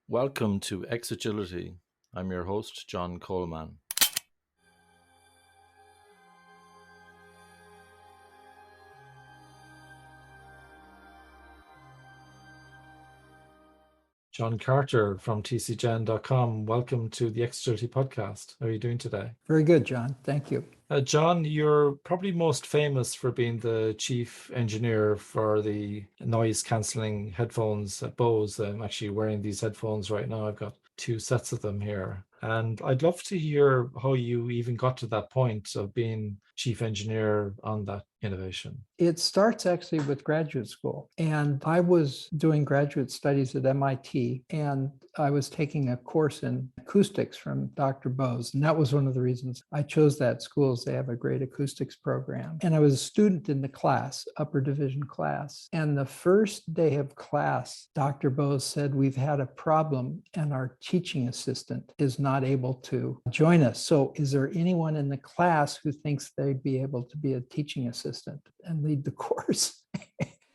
Welcome to Xagility. I'm your host, John Coleman. John Carter from TCGen.com. Welcome to the Xagility podcast. How are you doing today? Very good, John. Thank you. John, you're probably most famous for being the chief engineer for the noise cancelling headphones at Bose. I'm actually wearing these headphones right now. I've got two sets of them here. And I'd love to hear how you even got to that point of being chief engineer on that innovation. It starts actually with graduate school. And I was doing graduate studies at MIT, and I was taking a course in acoustics from Dr. Bose. And that was one of the reasons I chose that school, is they have a great acoustics program. And I was a student in the class, upper division class. And the first day of class, Dr. Bose said, "We've had a problem and our teaching assistant is not able to join us. So is there anyone in the class who thinks they'd be able to be a teaching assistant and lead the course?"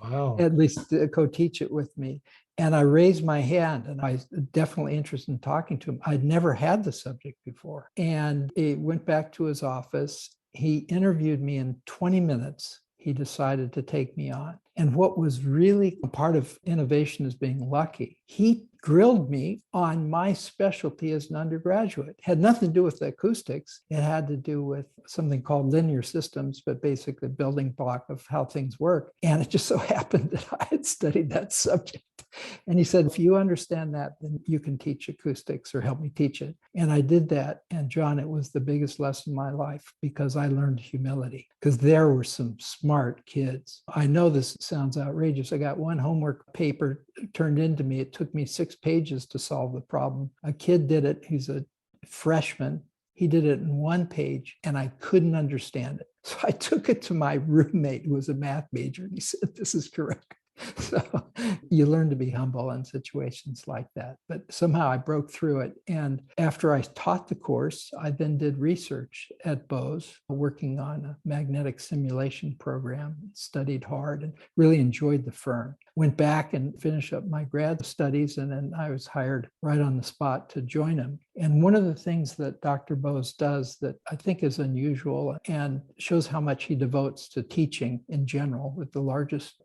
Wow. At least co-teach it with me. And I raised my hand, and I was definitely interested in talking to him. I'd never had the subject before. And he went back to his office. He interviewed me in 20 minutes. He decided to take me on. And what was really a part of innovation is being lucky. He grilled me on my specialty as an undergraduate. It had nothing to do with the acoustics. It had to do with something called linear systems, but basically building block of how things work. And it just so happened that I had studied that subject. And he said, "If you understand that, then you can teach acoustics or help me teach it." And I did that. And John, it was the biggest lesson in my life, because I learned humility, because there were some smart kids. I know this sounds outrageous. I got one homework paper turned into me. It took me 6 pages to solve the problem. A kid did it. He's a freshman. He did it in 1 page, and I couldn't understand it. So I took it to my roommate, who was a math major, and he said, "This is correct." So you learn to be humble in situations like that. But somehow I broke through it. And after I taught the course, I then did research at Bose, working on a magnetic simulation program, studied hard and really enjoyed the firm. Went back and finished up my grad studies, and then I was hired right on the spot to join him. And one of the things that Dr. Bose does that I think is unusual and shows how much he devotes to teaching in general, with the largest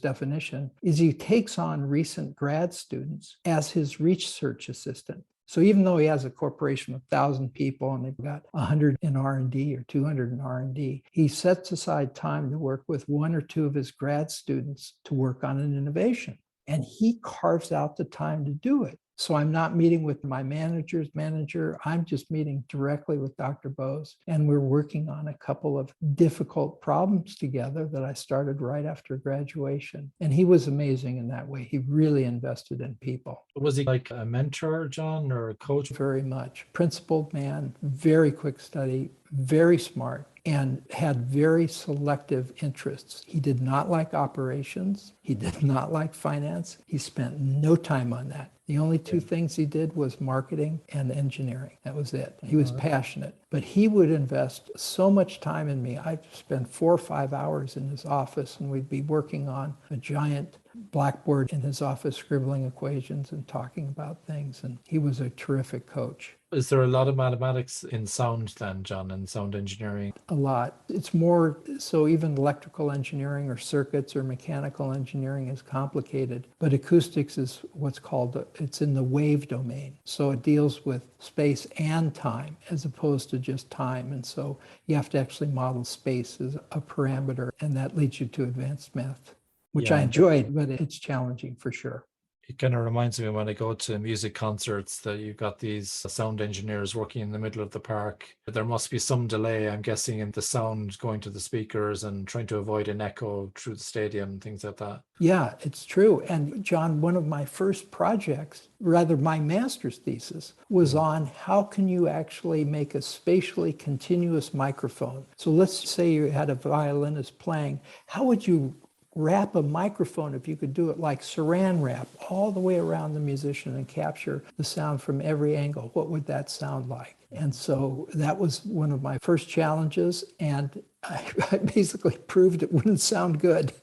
definition, is he takes on recent grad students as his research assistant. So even though he has a corporation with 1,000 people and they've got 100 in R&D or 200 in R&D, he sets aside time to work with 1 or 2 of his grad students to work on an innovation. And he carves out the time to do it. So I'm not meeting with my manager's manager. I'm just meeting directly with Dr. Bose. And we're working on a couple of difficult problems together that I started right after graduation. And he was amazing in that way. He really invested in people. Was he like a mentor, John, or a coach? Very much. Principled man, very quick study, very smart, and had very selective interests. He did not like operations. He did not like finance. He spent no time on that. The only 2 things he did was marketing and engineering. That was it. He was passionate, but he would invest so much time in me. I'd spend 4 or 5 hours in his office, and we'd be working on a giant blackboard in his office, scribbling equations and talking about things. And he was a terrific coach. Is there a lot of mathematics in sound then, John, and sound engineering? A lot. It's more, so even electrical engineering or circuits or mechanical engineering is complicated, but acoustics is what's called, it's in the wave domain. So it deals with space and time as opposed to just time. And so you have to actually model space as a parameter, and that leads you to advanced math, which I enjoyed, but it's challenging for sure. It kind of reminds me when I go to music concerts that you've got these sound engineers working in the middle of the park. There must be some delay, I'm guessing, in the sound going to the speakers and trying to avoid an echo through the stadium, things like that. Yeah, it's true. And John, one of my first projects, rather my master's thesis, was on how can you actually make a spatially continuous microphone. So let's say you had a violinist playing. How would you wrap a microphone, if you could do it like saran wrap, all the way around the musician and capture the sound from every angle? What would that sound like? And so that was one of my first challenges, and I basically proved it wouldn't sound good.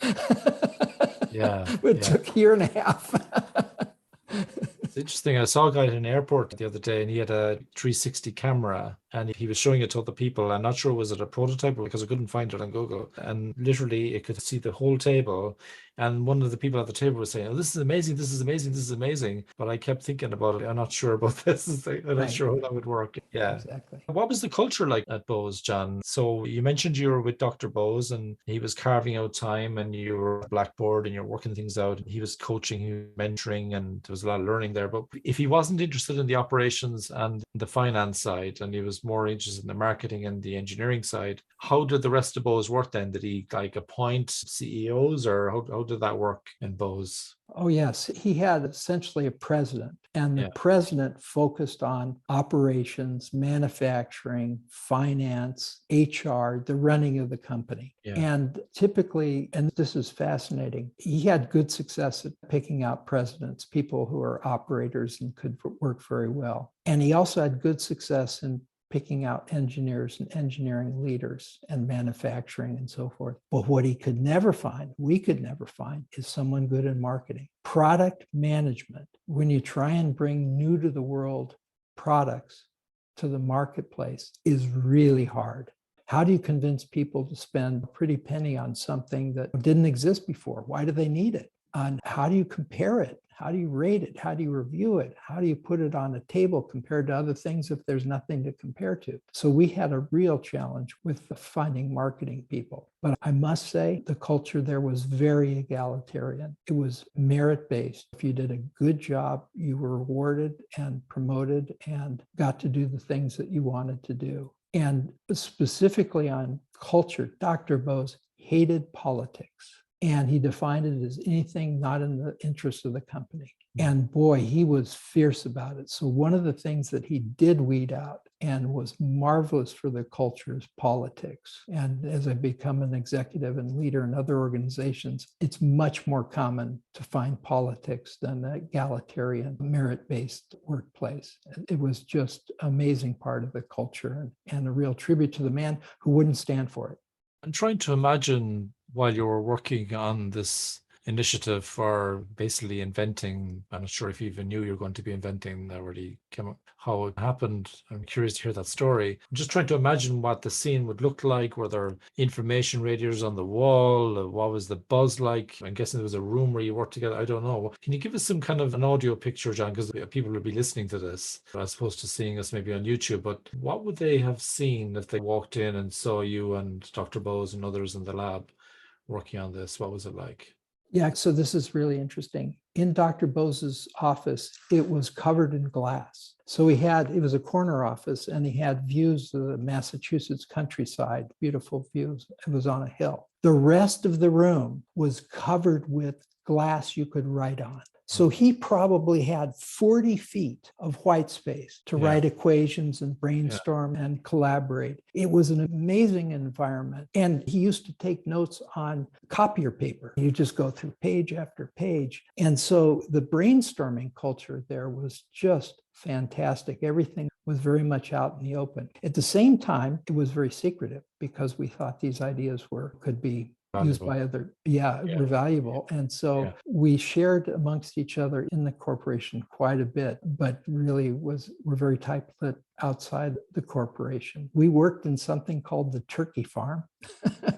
Yeah. It took a year and a half. Interesting. I saw a guy at an airport the other day and he had a 360 camera and he was showing it to other people. I'm not sure was it a prototype because I couldn't find it on Google. And literally it could see the whole table. And one of the people at the table was saying, "Oh, this is amazing, this is amazing, this is amazing." But I kept thinking about it. I'm not sure about this. I'm not Right. sure how that would work. Yeah. Exactly. What was the culture like at Bose, John? So you mentioned you were with Dr. Bose and he was carving out time and you were at Blackboard and you're working things out. He was coaching you, mentoring, and there was a lot of learning there. But if he wasn't interested in the operations and the finance side and he was more interested in the marketing and the engineering side, how did the rest of Bose work then? Did he like appoint CEOs or how did that work in Bose? Oh, yes. He had essentially a president, and the Yeah. president focused on operations, manufacturing, finance, HR, the running of the company. Yeah. And typically, and this is fascinating, he had good success at picking out presidents, people who are operators and could work very well. And he also had good success in picking out engineers and engineering leaders and manufacturing and so forth. But what he could never find, we could never find, is someone good in marketing. Product management, when you try and bring new to the world products to the marketplace, is really hard. How do you convince people to spend a pretty penny on something that didn't exist before? Why do they need it? And how do you compare it? How do you rate it? How do you review it? How do you put it on a table compared to other things if there's nothing to compare to? So we had a real challenge with finding marketing people. But I must say the culture there was very egalitarian. It was merit-based. If you did a good job, you were rewarded and promoted and got to do the things that you wanted to do. And specifically on culture, Dr. Bose hated politics. And he defined it as anything not in the interest of the company. And boy, he was fierce about it. So one of the things that he did weed out and was marvelous for the culture is politics. And as I become an executive and leader in other organizations, it's much more common to find politics than the egalitarian, merit-based workplace. It was just an amazing part of the culture and a real tribute to the man who wouldn't stand for it. I'm trying to imagine while you were working on this initiative for basically inventing, I'm not sure if you even knew you were going to be inventing that already came up, how it happened. I'm curious to hear that story. I'm just trying to imagine what the scene would look like. Were there information radios on the wall? What was the buzz like? I'm guessing there was a room where you worked together. I don't know. Can you give us some kind of an audio picture, John? Because people will be listening to this as opposed to seeing us maybe on YouTube. But what would they have seen if they walked in and saw you and Dr. Bose and others in the lab working on this? What was it like? Yeah, so this is really interesting. In Dr. Bose's office, it was covered in glass. So it was a corner office and he had views of the Massachusetts countryside, beautiful views. It was on a hill. The rest of the room was covered with glass you could write on. So he probably had 40 feet of white space to write equations and brainstorm and collaborate. It was an amazing environment. And he used to take notes on copier paper. You just go through page after page. And so the brainstorming culture there was just fantastic. Everything was very much out in the open. At the same time, it was very secretive because we thought these ideas could be used by other, were valuable. And so we shared amongst each other in the corporation quite a bit, but really we're very tight-lipped outside the corporation. We worked in something called the turkey farm.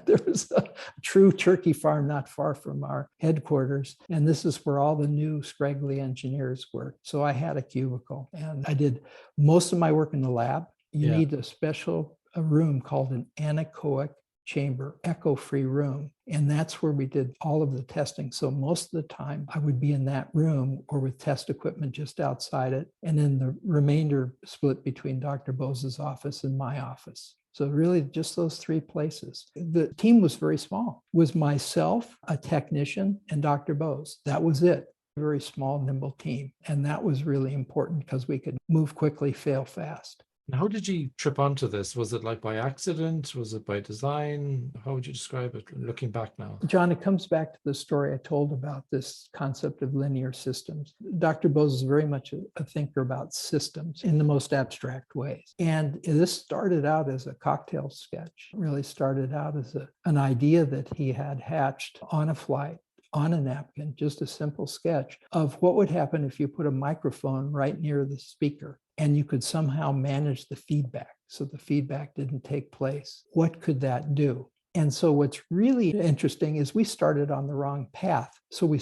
There was a true turkey farm not far from our headquarters. And this is where all the new scraggly engineers worked. So I had a cubicle and I did most of my work in the lab. You need a room called an anechoic chamber, echo-free room. And that's where we did all of the testing. So most of the time I would be in that room or with test equipment just outside it. And then the remainder split between Dr. Bose's office and my office. So really just those three places. The team was very small. It was myself, a technician, and Dr. Bose. That was it. A very small, nimble team. And that was really important because we could move quickly, fail fast. How did you trip onto this? Was it like by accident? Was it by design? How would you describe it looking back now? John, it comes back to the story I told about this concept of linear systems. Dr. Bose is very much a thinker about systems in the most abstract ways. And this started out as a cocktail sketch, it really started out as an idea that he had hatched on a flight on a napkin, just a simple sketch of what would happen if you put a microphone right near the speaker and you could somehow manage the feedback so the feedback didn't take place. What could that do? And so what's really interesting is we started on the wrong path. So we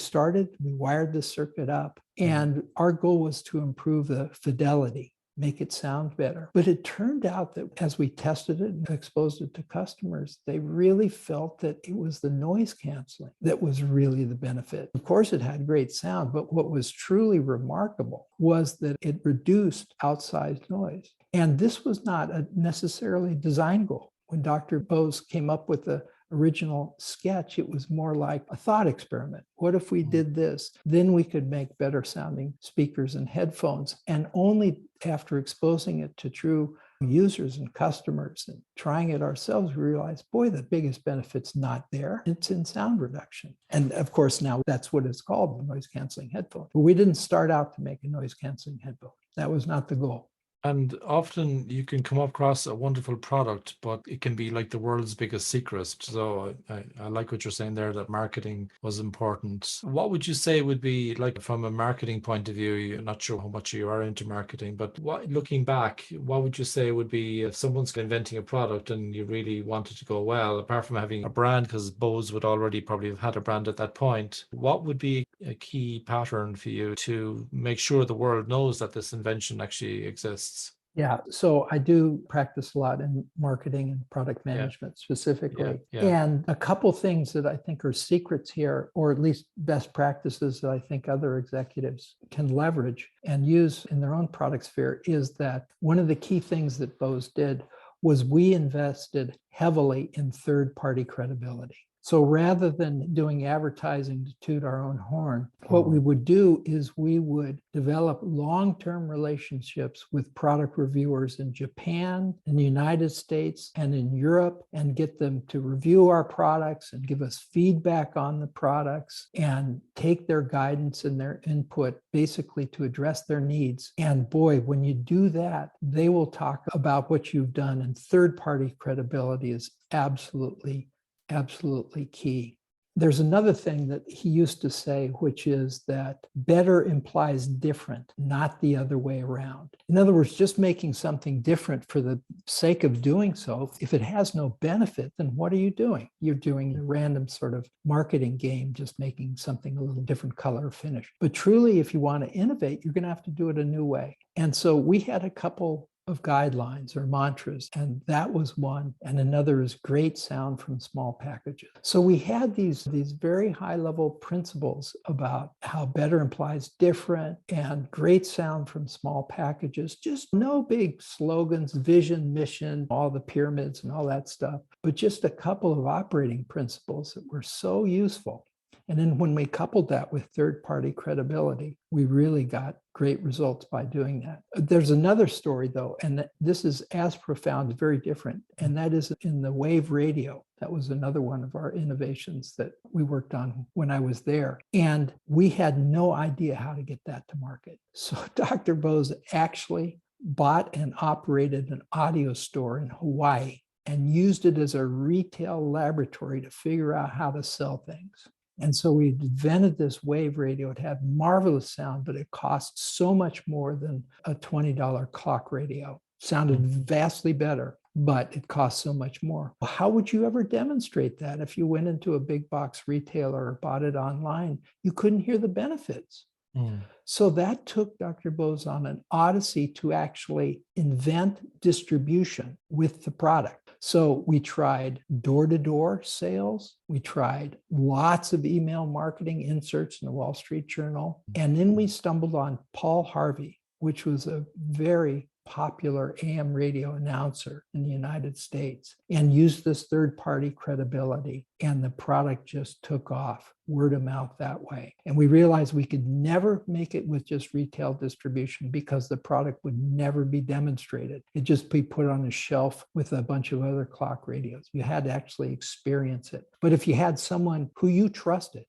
wired the circuit up, and our goal was to improve the fidelity, make it sound better. But it turned out that as we tested it and exposed it to customers, they really felt that it was the noise canceling that was really the benefit. Of course, it had great sound, but what was truly remarkable was that it reduced outsized noise. And this was not a necessarily design goal. When Dr. Bose came up with the original sketch, it was more like a thought experiment. What if we did this? Then we could make better sounding speakers and headphones. And only after exposing it to true users and customers and trying it ourselves, we realized, boy, the biggest benefit's not there. It's in sound reduction. And of course, now that's what it's called, the noise canceling headphone. But we didn't start out to make a noise canceling headphone. That was not the goal. And often you can come across a wonderful product, but it can be like the world's biggest secret. So I like what you're saying there, that marketing was important. What would you say would be, like, from a marketing point of view, you're not sure how much you are into marketing, but looking back, what would you say would be, if someone's inventing a product and you really want it to go well, apart from having a brand, because Bose would already probably have had a brand at that point, what would be a key pattern for you to make sure the world knows that this invention actually exists? Yeah, so I do practice a lot in marketing and product management specifically. And a couple things that I think are secrets here, or at least best practices that I think other executives can leverage and use in their own product sphere, is that one of the key things that Bose did was we invested heavily in third-party credibility. So rather than doing advertising to toot our own horn, what we would do is we would develop long-term relationships with product reviewers in Japan, in the United States, and in Europe, and get them to review our products and give us feedback on the products and take their guidance and their input basically to address their needs. And boy, when you do that, they will talk about what you've done, and third-party credibility is absolutely key. There's another thing that he used to say, which is that better implies different, not the other way around. In other words, just making something different for the sake of doing so, if it has no benefit, then what are you doing? You're doing the random sort of marketing game, just making something a little different color or finish. But truly, if you want to innovate, you're going to have to do it a new way. And so we had a couple of guidelines or mantras, and that was one. And another is great sound from small packages. So we had these very high level principles about how better implies different and great sound from small packages. Just no big slogans, vision, mission, all the pyramids and all that stuff, but just a couple of operating principles that were so useful. And then when we coupled that with third-party credibility, we really got great results by doing that. There's another story, though, and this is as profound, very different, and that is in the wave radio. That was another one of our innovations that we worked on when I was there. And we had no idea how to get that to market. So Dr. Bose actually bought and operated an audio store in Hawaii and used it as a retail laboratory to figure out how to sell things. And so we invented this wave radio. It had marvelous sound, but it cost so much more than a $20 clock radio. Sounded vastly better, but it cost so much more. How would you ever demonstrate that if you went into a big box retailer or bought it online? You couldn't hear the benefits. So that took Dr. Bose on an odyssey to actually invent distribution with the product. So we tried door-to-door sales. We tried lots of email marketing inserts in the Wall Street Journal. And then we stumbled on Paul Harvey, which was a very popular AM radio announcer in the United States, and used this third-party credibility. And the product just took off, word of mouth that way. And we realized we could never make it with just retail distribution because the product would never be demonstrated. It'd just be put on a shelf with a bunch of other clock radios. You had to actually experience it. But if you had someone who you trusted,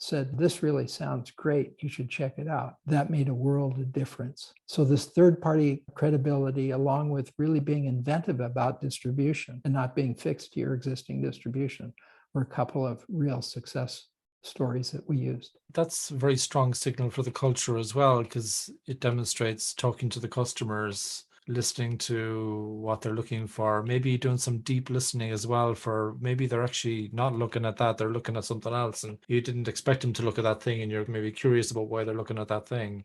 said, this really sounds great, you should check it out, that made a world of difference. So this third-party credibility, along with really being inventive about distribution and not being fixed to your existing distribution, were a couple of real success stories that we used. That's a very strong signal for the culture as well, because it demonstrates talking to the customers, listening to what they're looking for, maybe doing some deep listening as well, for maybe they're actually not looking at that, they're looking at something else, and you didn't expect them to look at that thing, and you're maybe curious about why they're looking at that thing.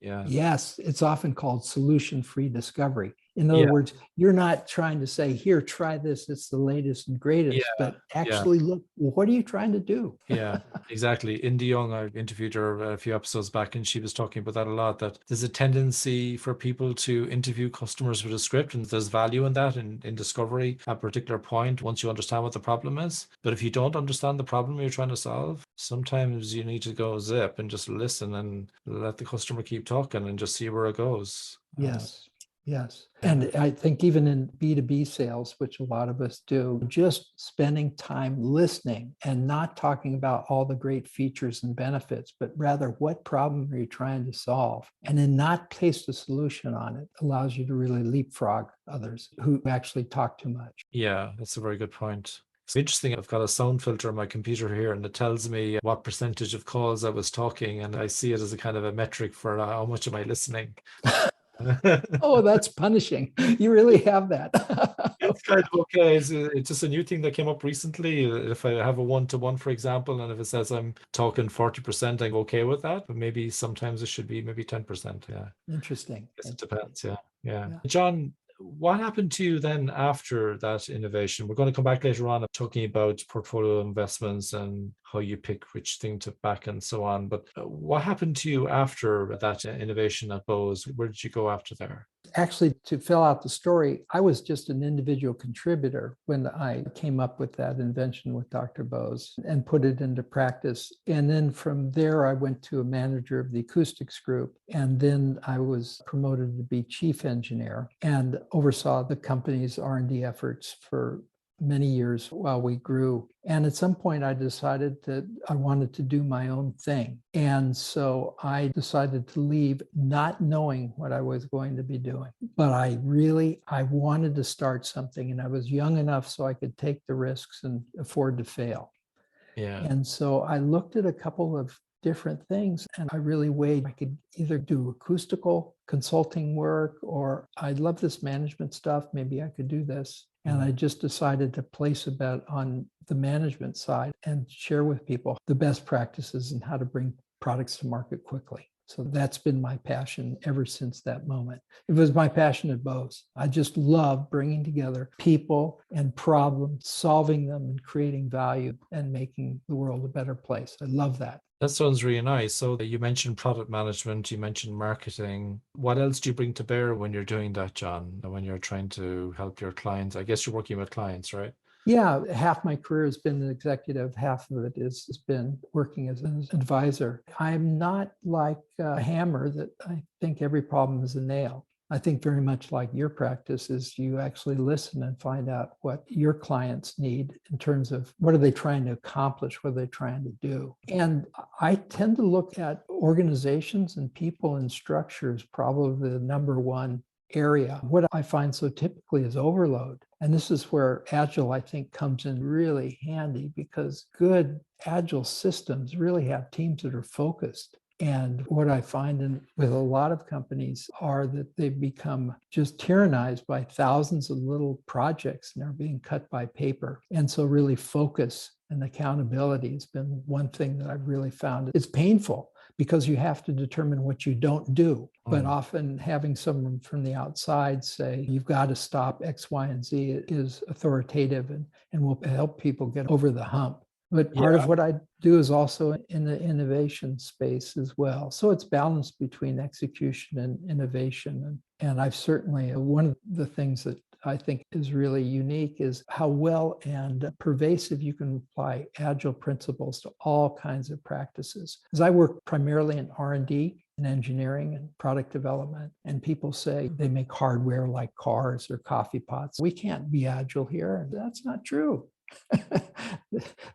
Yeah. Yes, it's often called solution-free discovery. In other Yeah. words, you're not trying to say, here, try this, it's the latest and greatest, Yeah. but Yeah. actually look, what are you trying to do? Yeah, exactly. Indy Young, I interviewed her a few episodes back, and she was talking about that a lot, that there's a tendency for people to interview customers with a script, and there's value in that in discovery at a particular point once you understand what the problem is. But if you don't understand the problem you're trying to solve, sometimes you need to go zip and just listen and let the customer keep talking and just see where it goes. Yes. Yes. Yeah. And I think even in B2B sales, which a lot of us do, just spending time listening and not talking about all the great features and benefits, but rather what problem are you trying to solve? And then not place the solution on it allows you to really leapfrog others who actually talk too much. Yeah, that's a very good point. It's interesting. I've got a sound filter on my computer here, and it tells me what percentage of calls I was talking, and I see it as a kind of a metric for how much am I listening. Oh, that's punishing. You really have that. It's kind of okay. It's just a new thing that came up recently. If I have a one-to-one, for example, and if it says I'm talking 40%, I'm okay with that. But maybe sometimes it should be maybe 10%. Yeah. Interesting. Guess it depends. Yeah. Yeah. Yeah. John, what happened to you then after that innovation? We're going to come back later on talking about portfolio investments and how you pick which thing to back and so on. But what happened to you after that innovation at Bose? Where did you go after there? Actually, to fill out the story, I was just an individual contributor when I came up with that invention with Dr. Bose and put it into practice. And then from there, I went to a manager of the acoustics group. And then I was promoted to be chief engineer and oversaw the company's R&D efforts for many years while we grew. And at some point, I decided that I wanted to do my own thing. And so I decided to leave not knowing what I was going to be doing. But I wanted to start something, and I was young enough so I could take the risks and afford to fail. Yeah. And so I looked at a couple of different things, and I really weighed, I could either do acoustical consulting work, or I love this management stuff, maybe I could do this. And I just decided to place a bet on the management side and share with people the best practices and how to bring products to market quickly. So that's been my passion ever since that moment. It was my passion at Bose. I just love bringing together people and problems, solving them and creating value and making the world a better place. I love that. That sounds really nice. So you mentioned product management, you mentioned marketing. What else do you bring to bear when you're doing that, John? When you're trying to help your clients? I guess you're working with clients, right? Yeah, half my career has been an executive, half of it has been working as an advisor. I'm not like a hammer that I think every problem is a nail. I think very much like your practice is you actually listen and find out what your clients need in terms of what are they trying to accomplish, what are they trying to do. And I tend to look at organizations and people and structures, probably the number one area. What I find so typically is overload. And this is where Agile, I think, comes in really handy, because good Agile systems really have teams that are focused. And what I find with a lot of companies are that they've become just tyrannized by thousands of little projects and are being cut by paper. And so really focus and accountability has been one thing that I've really found. It's painful because you have to determine what you don't do. But often having someone from the outside say, you've got to stop X, Y, and Z is authoritative and will help people get over the hump. But part of what I do is also in the innovation space as well. So it's balanced between execution and innovation. And I've certainly, one of the things that I think is really unique is how well and pervasive you can apply Agile principles to all kinds of practices. Because I work primarily in R&D and engineering and product development, and people say they make hardware like cars or coffee pots. We can't be Agile here. That's not true.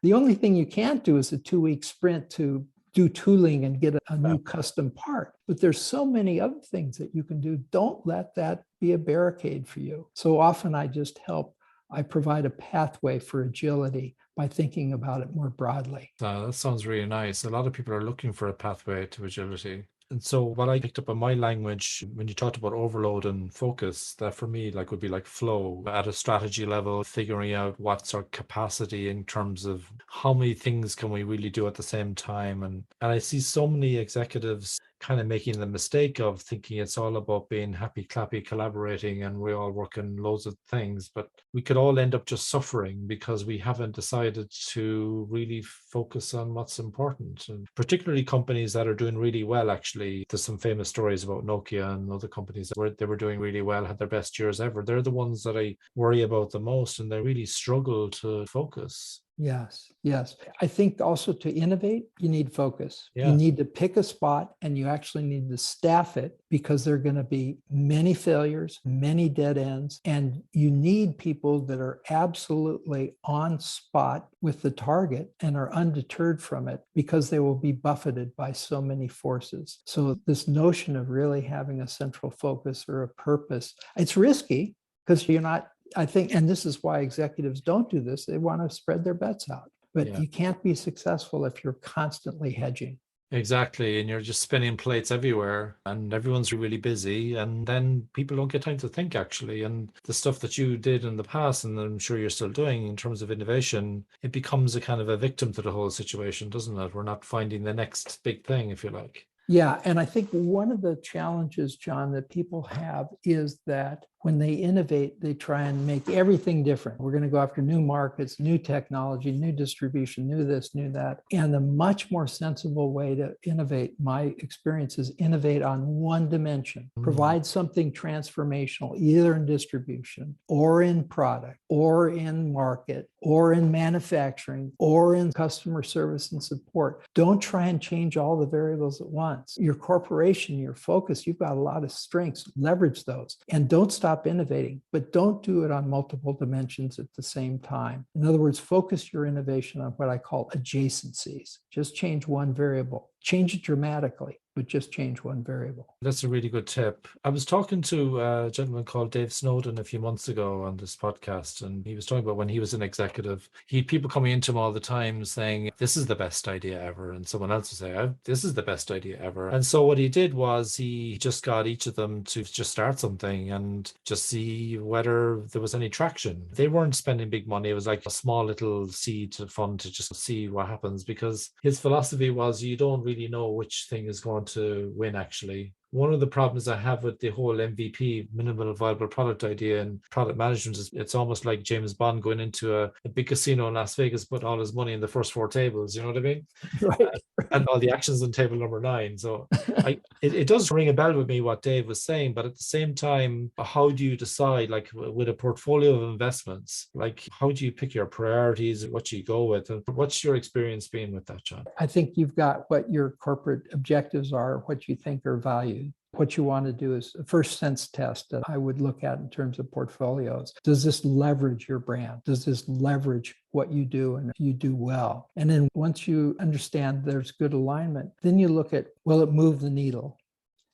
The only thing you can't do is a 2-week sprint to do tooling and get a new custom part. But there's so many other things that you can do. Don't let that be a barricade for you. So often I just help I provide a pathway for agility by thinking about it more broadly. That sounds really nice. A lot of people are looking for a pathway to agility. And so what I picked up in my language when you talked about overload and focus, that for me like would be like flow at a strategy level, figuring out what's our capacity in terms of how many things can we really do at the same time. And I see so many executives kind of making the mistake of thinking it's all about being happy, clappy, collaborating, and we all work in loads of things. But we could all end up just suffering because we haven't decided to really focus on what's important. And particularly companies that are doing really well, actually. There's some famous stories about Nokia and other companies where they were doing really well, had their best years ever. They're the ones that I worry about the most, and they really struggle to focus. Yes, yes. I think also to innovate, you need focus. Yeah. You need to pick a spot and you actually need to staff it because there are going to be many failures, many dead ends, and you need people that are absolutely on spot with the target and are undeterred from it because they will be buffeted by so many forces. So this notion of really having a central focus or a purpose, it's risky because you're not, I think, and this is why executives don't do this, they want to spread their bets out. But you can't be successful if you're constantly hedging. Exactly. And you're just spinning plates everywhere and everyone's really busy. And then people don't get time to think, actually. And the stuff that you did in the past, and I'm sure you're still doing in terms of innovation, it becomes a kind of a victim to the whole situation, doesn't it? We're not finding the next big thing, if you like. Yeah. And I think one of the challenges, John, that people have is that when they innovate, they try and make everything different. We're going to go after new markets, new technology, new distribution, new this, new that. And the much more sensible way to innovate, my experience, is innovate on one dimension, provide something transformational, either in distribution or in product or in market or in manufacturing or in customer service and support. Don't try and change all the variables at once. Your corporation, your focus, you've got a lot of strengths, leverage those, and don't stop innovating, but don't do it on multiple dimensions at the same time. In other words, focus your innovation on what I call adjacencies. Just change one variable, change it dramatically, but just change one variable. That's a really good tip. I was talking to a gentleman called Dave Snowden a few months ago on this podcast, and he was talking about when he was an executive, he had people coming into him all the time saying, this is the best idea ever. And someone else would say, this is the best idea ever. And so what he did was he just got each of them to just start something and just see whether there was any traction. They weren't spending big money. It was like a small little seed fund to just see what happens, because his philosophy was you don't really know which thing is going to win, actually. One of the problems I have with the whole MVP, minimal viable product idea, and product management is it's almost like James Bond going into a big casino in Las Vegas, put all his money in the first 4 tables, you know what I mean? Right. And all the actions on table number 9. So it does ring a bell with me what Dave was saying, but at the same time, how do you decide, like with a portfolio of investments, like how do you pick your priorities, what you go with, and what's your experience been with that, John? I think you've got what your corporate objectives are, what you think are valued. What you want to do is a first sense test that I would look at in terms of portfolios. Does this leverage your brand? Does this leverage what you do and you do well? And then once you understand there's good alignment, then you look at, will it move the needle?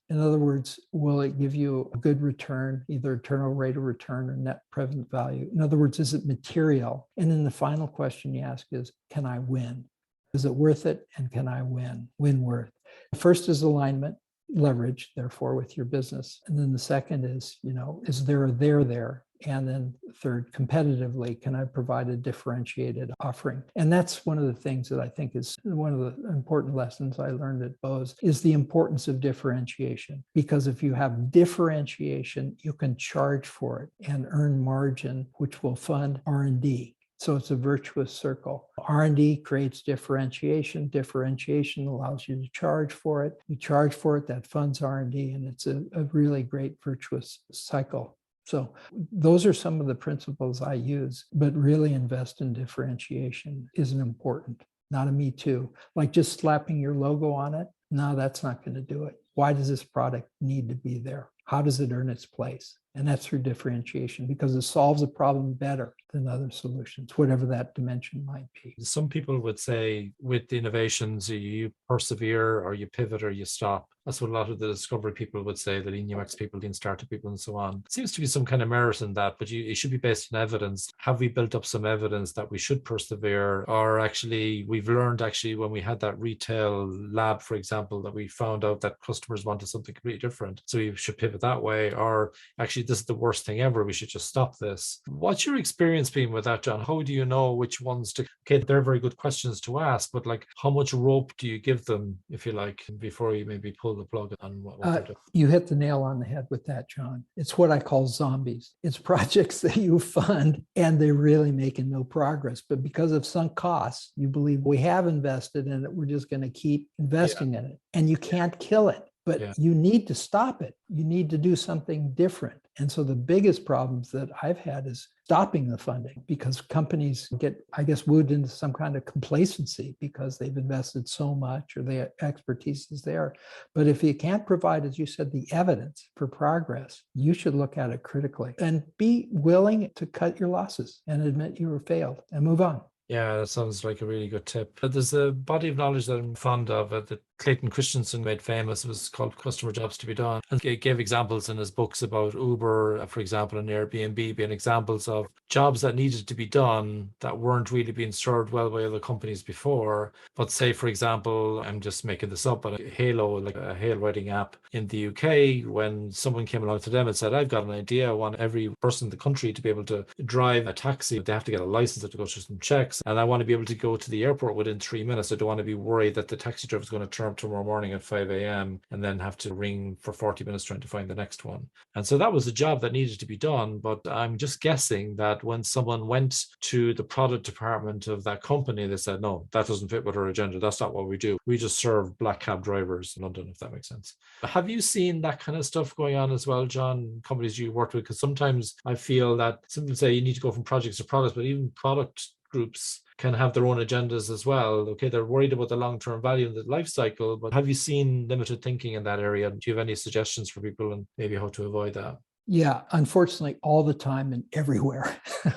In other words, will it give you a good return, either internal rate of return or net present value? In other words, is it material? And then the final question you ask is, can I win? Is it worth it? And can I win? Win worth. First is alignment, leverage, therefore, with your business. And then the second is, is there a there? And then third, competitively, can I provide a differentiated offering? And that's one of the things that I think is one of the important lessons I learned at Bose is the importance of differentiation. Because if you have differentiation, you can charge for it and earn margin, which will fund R&D. So it's a virtuous circle. R&D creates differentiation. Differentiation allows you to charge for it. You charge for it, that funds R&D, and it's a really great virtuous cycle. So those are some of the principles I use, but really invest in differentiation isn't important. Not a me too. Like just slapping your logo on it, no, that's not going to do it. Why does this product need to be there? How does it earn its place? And that's through differentiation, because it solves a problem better than other solutions, whatever that dimension might be. Some people would say with the innovations, you persevere or you pivot or you stop. That's what a lot of the discovery people would say, the lean UX people, lean startup people, and so on. It seems to be some kind of merit in that, but it should be based on evidence. Have we built up some evidence that we should persevere? Or actually, we've learned actually when we had that retail lab, for example, that we found out that customers wanted something completely different. So we should pivot that way. Or actually, this is the worst thing ever. We should just stop this. What's your experience been with that, John? How do you know which ones to, okay, they're very good questions to ask, but like how much rope do you give them, if you like, before you maybe pull the plug on what they're doing? You hit the nail on the head with that, John. It's what I call zombies. It's projects that you fund and they're really making no progress. But because of sunk costs, you believe we have invested in it, we're just going to keep investing in it. And you can't kill it, but you need to stop it. You need to do something different. And so the biggest problems that I've had is stopping the funding, because companies get, I guess, wooed into some kind of complacency because they've invested so much or their expertise is there. But if you can't provide, as you said, the evidence for progress, you should look at it critically and be willing to cut your losses and admit you were failed and move on. Yeah, that sounds like a really good tip. But there's a body of knowledge that I'm fond of that Clayton Christensen made famous. It was called Customer Jobs to be Done. And he gave examples in his books about Uber, for example, and Airbnb being examples of jobs that needed to be done that weren't really being served well by other companies before. But say, for example, I'm just making this up, but Halo, like a hail writing app in the UK, when someone came along to them and said, I've got an idea, I want every person in the country to be able to drive a taxi. They have to get a license, they have to go through some checks. And I want to be able to go to the airport within 3 minutes. I don't want to be worried that the taxi driver is going to turn up tomorrow morning at 5 a.m. and then have to ring for 40 minutes trying to find the next one. And so that was a job that needed to be done. But I'm just guessing that when someone went to the product department of that company, they said, no, that doesn't fit with our agenda. That's not what we do. We just serve black cab drivers in London, if that makes sense. Have you seen that kind of stuff going on as well, John, companies you worked with? Because sometimes I feel that some people say you need to go from projects to products, but even product groups can have their own agendas as well. Okay, they're worried about the long-term value of the life cycle, but have you seen limited thinking in that area? Do you have any suggestions for people and maybe how to avoid that? Yeah, unfortunately, all the time and everywhere,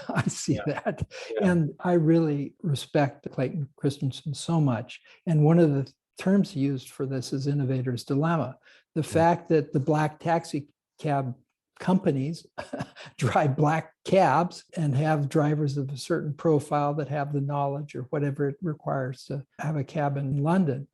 I see that. Yeah. And I really respect Clayton Christensen so much. And one of the terms he used for this is innovator's dilemma. The fact that the black taxi cab companies drive black cabs and have drivers of a certain profile that have the knowledge or whatever it requires to have a cab in London,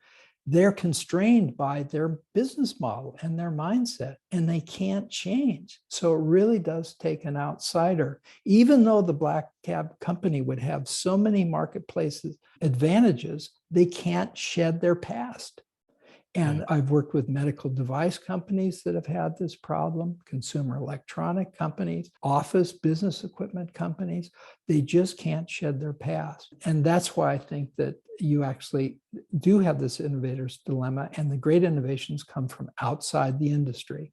they're constrained by their business model and their mindset, and they can't change. So it really does take an outsider, even though the black cab company would have so many marketplaces advantages, they can't shed their past. And I've worked with medical device companies that have had this problem, consumer electronic companies, office business equipment companies. They just can't shed their past. And that's why I think that you actually do have this innovator's dilemma, and the great innovations come from outside the industry.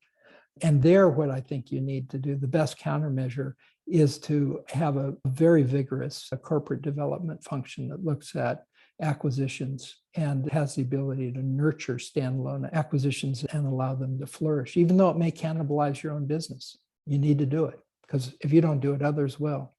And there, what I think you need to do, the best countermeasure is to have a very vigorous corporate development function that looks at acquisitions and has the ability to nurture standalone acquisitions and allow them to flourish, even though it may cannibalize your own business. You need to do it, because if you don't do it, others will.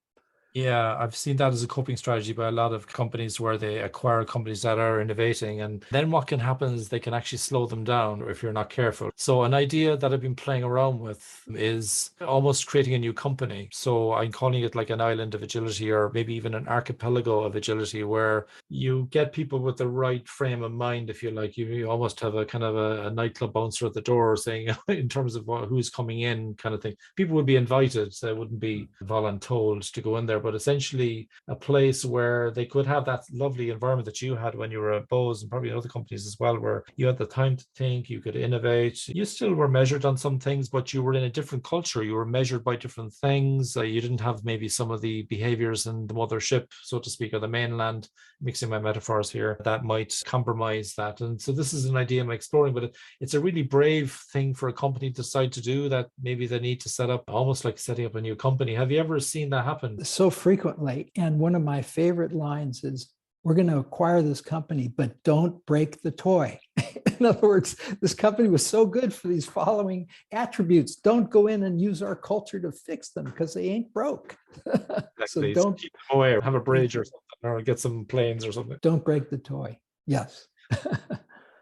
Yeah, I've seen that as a coping strategy by a lot of companies where they acquire companies that are innovating. And then what can happen is they can actually slow them down if you're not careful. So an idea that I've been playing around with is almost creating a new company. So I'm calling it like an island of agility, or maybe even an archipelago of agility, where you get people with the right frame of mind, if you like. You almost have a kind of a nightclub bouncer at the door saying, in terms of who's coming in kind of thing. People would be invited, so they wouldn't be voluntold to go in there. But essentially a place where they could have that lovely environment that you had when you were at Bose, and probably other companies as well, where you had the time to think, you could innovate. You still were measured on some things, but you were in a different culture. You were measured by different things. You didn't have maybe some of the behaviors in the mothership, so to speak, or the mainland, mixing my metaphors here, that might compromise that. And so this is an idea I'm exploring, but it's a really brave thing for a company to decide to do, that maybe they need to set up, almost like setting up a new company. Have you ever seen that happen? So frequently. And one of my favorite lines is, we're going to acquire this company, but don't break the toy. In other words, this company was so good for these following attributes. Don't go in and use our culture to fix them because they ain't broke. So Exactly. So don't keep them away, or have a bridge or something, or get some planes or something. don't break the toy. Yes.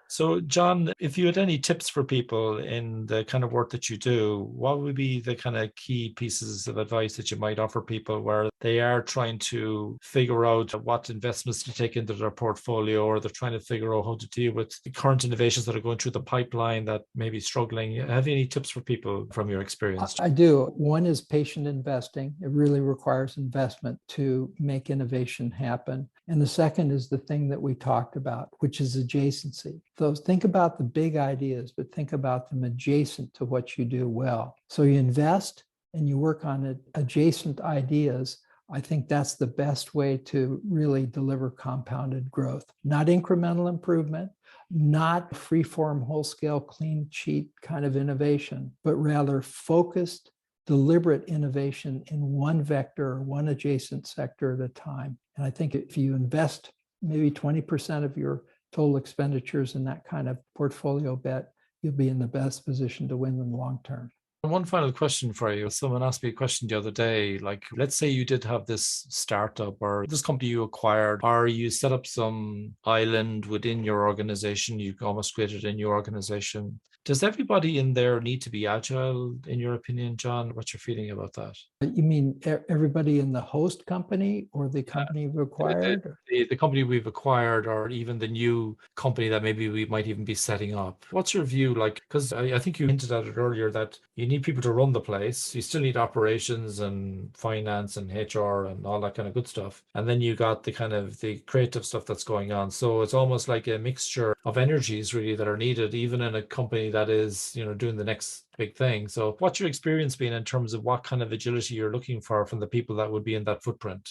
So, John, if you had any tips for people in the kind of work that you do, what would be the kind of key pieces of advice that you might offer people where they are trying to figure out what investments to take into their portfolio, or they're trying to figure out how to deal with the current innovations that are going through the pipeline that may be struggling? Have you any tips for people from your experience? I do. One is patient investing. It really requires investment to make innovation happen. And the second is the thing that we talked about, which is adjacency. So think about the big ideas, but think about them adjacent to what you do well. So you invest and you work on adjacent ideas. I think that's the best way to really deliver compounded growth, not incremental improvement, not free-form, whole-scale, clean sheet kind of innovation, but rather focused, deliberate innovation in one vector or one adjacent sector at a time. And I think if you invest maybe 20% of your total expenditures in that kind of portfolio bet, you'll be in the best position to win in the long term. One final question for you. Someone asked me a question the other day, like, let's say you did have this startup or this company you acquired, or you set up some island within your organization, you almost created a new organization. Does everybody in there need to be agile, in your opinion, John? What's your feeling about that? You mean everybody in the host company or the company you've acquired? The company we've acquired, or even the new company that maybe we might even be setting up. What's your view? Like, because I think you hinted at it earlier that you need people to run the place. You still need operations and finance and HR and all that kind of good stuff. And then you got the kind of the creative stuff that's going on. So it's almost like a mixture of energies really that are needed, even in a company that is, doing the next big thing. So what's your experience been in terms of what kind of agility you're looking for from the people that would be in that footprint?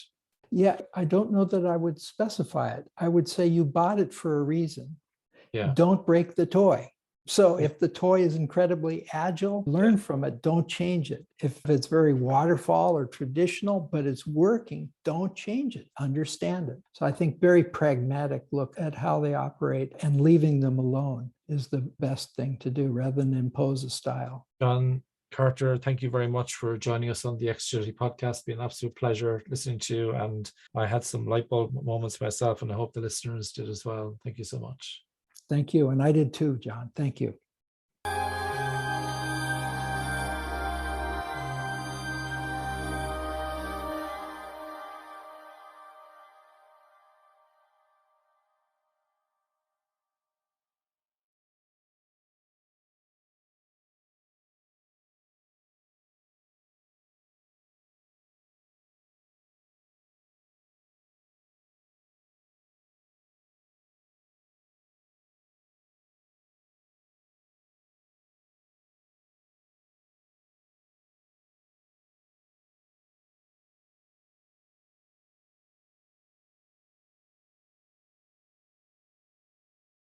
Yeah, I don't know that I would specify it. I would say you bought it for a reason. Yeah. Don't break the toy. So if the toy is incredibly agile, learn from it. Don't change it. If it's very waterfall or traditional, but it's working, don't change it. Understand it. So I think very pragmatic look at how they operate, and leaving them alone is the best thing to do rather than impose a style. John Carter, thank you very much for joining us on the Xagility podcast. It's been an absolute pleasure listening to you. And I had some light bulb moments myself, and I hope the listeners did as well. Thank you so much. Thank you. And I did too, John. Thank you.